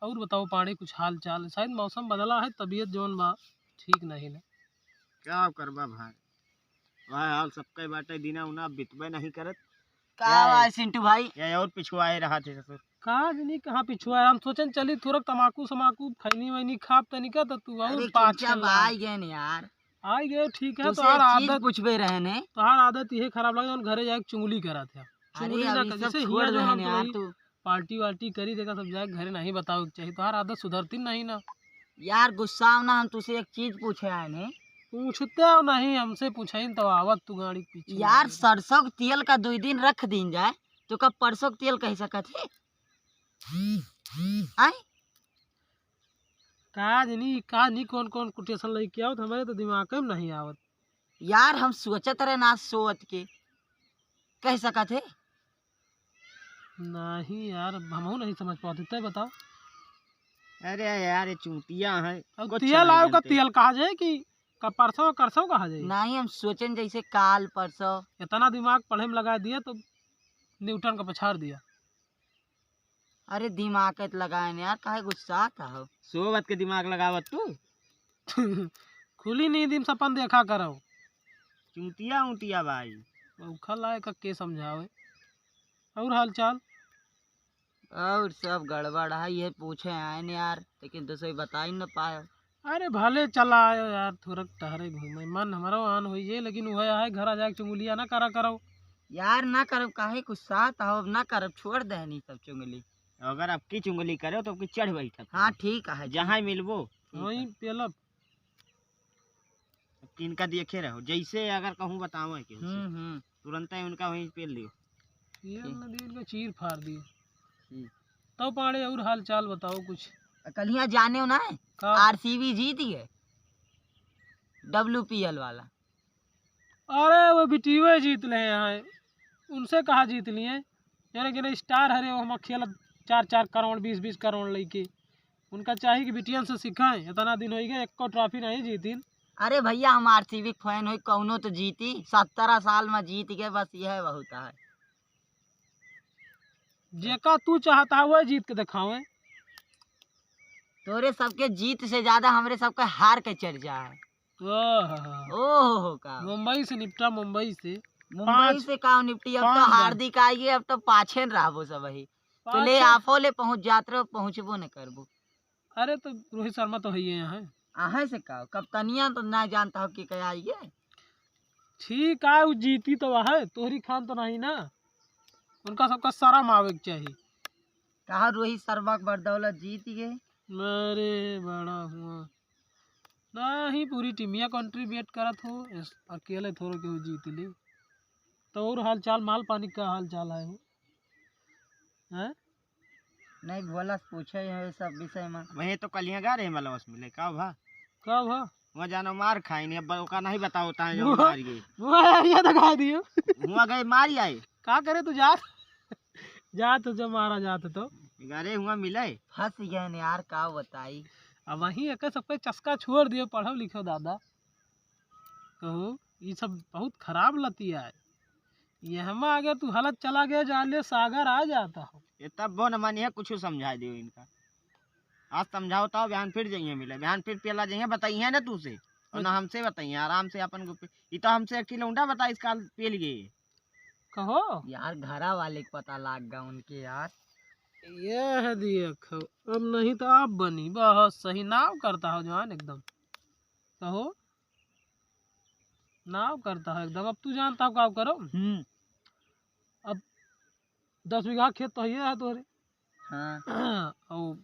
और बताओ पानी कुछ हाल चाल? शायद मौसम बदला है, तबीयत जोन बा ठीक नहीं ना। क्या करबा भाई, भाई हाल सबके बाटे, दिना उना बितबे नहीं करत। का क्या है? भाई चिंटू भाई या और पिछुआए रहा थे ससुर। कहा नहीं कहाँ पिछुआ है, हम सोचन चली थोड़ा तमाकू समाकू खैनी वैनी खाप तनी का तो तू और अरे पाँच चुपचाप आई गए न यार, आई गए ठीक है। तो तुझसे एक चीज पूछबे रहे ने। तोहार आदत ये खराब लगे घरे जाके चुंगली करा था। अरे चुंगली ना अभी कर, सब जैसे छोड़ हिया जो रहे हम ने तो यार वही तू। पार्टी वार्टी करी देगा सब जाके घरे नहीं बताओ चाहिए। तोहार आदत सुधरती नहीं ना। यार गुस्सा ना, हम तुझसे एक चीज पूछे आए ने। पूछते हो नहीं, हमसे पूछाइन तो आवत तू गाड़ी के पीछे। यार सरसों के तेल का 2 दिन रख दिन जाए तो कब परसों के तेल कह सकत है? आई का नहीं कौन कौन कोटेशन लेके आओ हमारे तो दिमाग में नहीं आवत। यार हम सोचत रहे ना सोच के कह सकत है। नहीं यार हमहू नहीं समझ पाते, तय बताओ। अरे यार ये चूतिया है, अब कुछ तेल नहीं आओ का जानते। तेल कहा जाए कि का परसों करसों कहा जाए। नहीं हम सोचन जैसे काल परसों। इतना दिमाग पढ़े में लगा दिया तो न्यूटन का पछाड़ दिया। अरे दिमाग के लगाए यार, काहे गुस्सा आता हो? सोबत के दिमाग लगावत तू। खुली नींद में सपन देखा करो। चूतिया ऊतिया भाई। उखल आए का के समझावे। और हाल चाल? और सब गड़बड़ है, ये पूछे आए ने यार, लेकिन तो सही बता ही न पाए। अरे भले चला आयो यार, थोड़ा टहरे घूमे मन हमारा आन हुई है, लेकिन वह है घर आ जाके चुंगलिया ना करा करो। यार ना करब काहे गुस्सा आता हो? अब ना करब, छोड़ दे नहीं सब चुंगली। अगर आपकी चुंगली करे तो आपकी चढ़ बैठक। हाँ ठीक है, जहाँ मिलबो वही पेलब। किनका देखे रहो, जैसे अगर कहूँ बताओ कि तुरंत ही उनका वहीं पेल लियो। ये नदी उनका चीर फाड़ दिए। ठीक। तो पाड़े और हाल चाल बताओ कुछ। कल यहाँ जाने हो ना है, का आरसीबी जीत गए WPL वाला। अरे वो बिटियो जीत ले यहाँ, उनसे कहा जीत लिए। यानी कि स्टार हरे वो हम खेल 4-4 करोड़ 20-20 करोड़ लेके। उनका चाहिए कि बिटियन से सिखाएं, इतना दिन हो गए एक को ट्रॉफी नहीं जीती। अरे भैया हम आरसीबी फैन हुई, कौनो तो जीती 17 साल में जीत गए, बस यह बहुत है। जेका तू चाहता है वह जीत के दिखावे। तोरे सबके जीत से ज्यादा हमरे सबका हार के चर्चा है। ओहो का मुंबई से निपटा, मुंबई से मुंबई से का निपटी, अब तो 5 हार्दिक आइए, अब तो पाछे न रहो सब ही तो ले आफो ले पहुंच जात रहो, पहुंचबो न करबो। अरे तो रोहित शर्मा तो है ही यहाँ है। आहे से का कप्तानिया तो ना जानता हो कि क्या आइए। ठीक है वो जीती तो वह है, तोहरी खान तो नहीं ना। उनका सबका शर्म आवे के चाहिए। कहा रोहित शर्मा के बदौलत जीत गए। अरे बड़ा हुआ नहीं, पूरी टीमिया कंट्रीब्यूट करत हो, अकेले थोड़ो के जीत ली। तो और हाल चाल माल पानी का हाल चाल है हो? हैं? नहीं बोला पूछे है सब विषय में। वही तो कलिया गा रहे मलवस मिले का भा कब है वहाँ जानो मार खाई नहीं, अब ओका नहीं बताओ है जो मार गए वो दिखा दियो। हुआ गए मारी आए का करे तू जा जा तो जब मारा जात तो गरे हुआ मिले फंस गए न यार, का बताई। अब वहीं एक सबके चस्का छोड़ दियो, पढ़ो लिखो दादा। कहो ये सब बहुत खराब लतिया है। ये हम अगर तू हालत चला गया जाले सागर आ जाता हो। ये तब वो न मानिए, कुछ समझा दियो इनका। आज समझाओ तो बयान फिर जाइए मिले, बयान फिर पेला जाइए बताइए ना तू से और ना हमसे बताइए आराम से अपन को। ये तो हमसे एक किलो बता इसका पेल गए। कहो यार घरा वाले को पता लग गया उनके यार। ये देखो अब नहीं तो आप बनी बहुत सही नाव करता हो जवान एकदम। कहो नाव करता है एकदम। अब तू जानता हो क्या करो। अब 10 बीघा खेत तो ये है तोरे। हाँ और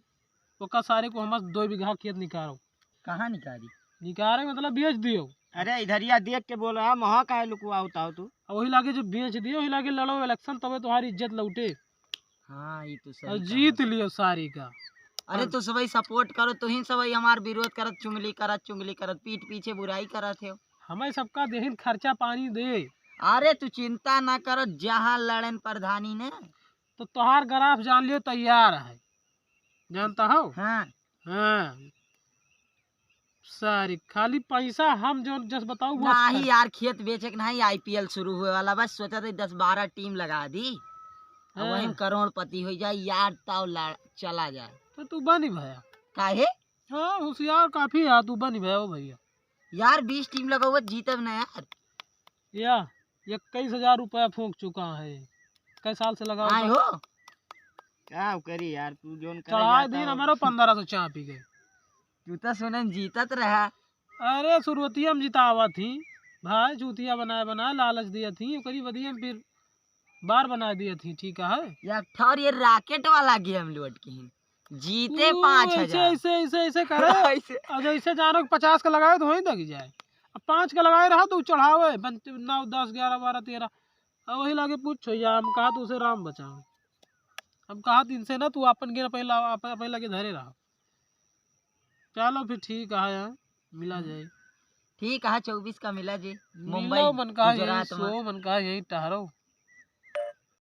ओका सारे को हम 2 बीघा खेत निकालो। कहाँ निकाली? निकाले मतलब बेच दियो। अरे इधरिया देख के बोल रहा महा का है लुकवा होता हो तू। और वही लागे जो बेच दियो वही लागे लड़ो इलेक्शन, तबे तुम्हारी इज्जत लौटे। हाँ ये तो और सही जीत लियो सारी का। अरे तो सबई सपोर्ट करो, तो ही सबई हमार विरोध करत, चुंगली करत पीठ पीछे बुराई करत है। हमें सबका देहिन खर्चा पानी दे। अरे तू चिंता ना करो, जहाँ लड़न प्रधानी ने तो तोहार ग्राफ जान लियो तैयार है, जानता हो। हाँ हाँ सारी खाली पैसा हम जो जस बताऊ वो नहीं यार, खेत बेचे के नहीं, IPL शुरू हुए वाला, बस सोचा था 10-12 टीम लगा दी और वही करोड़पति हो जाए यार, ताव चला जाए। तो तू बनी भैया। काहे? हाँ होशियार काफी है, तू बनी भैया। ओ भैया यार 20 टीम लगा हुआ, जीतब ना यार। या 21,000 रुपया फूंक चुका है। कई साल से लगा आए हुआ। हो क्या करी यार, तू जोन करे चढ़ाए जाता दिन हो। हमारे 1500 चाय पी गए। तू तो सुनन जीतत रहा। अरे शुरुआतिया में जितावा थी भाई, चूतिया बनाए बनाए लालच दिया थी, ओकरी बदिया में फिर बार बना दिया थी। ठीक है या ठौर ये रॉकेट वाला गेम लौट के हैं। जीते तू 5,000 ऐसे ऐसे ऐसे करे। ऐसे। अब ऐसे जानो कि 50 का लगाए तो वहीं तक जाए। अब 5 का लगाए रहा तो चढ़ावे 9 10 11 12 13। अब वही लागे पूछो या हम कहा तो उसे राम बचाओ। हम कहा तो इनसे ना तू अपन गिर पहला पहला के धरे रहा। चलो फिर ठीक है यार, मिला जाए। ठीक है 24 का मिला जी। मुंबई मिलो मन का यही गुजरात में। सो मन का यही टहरो।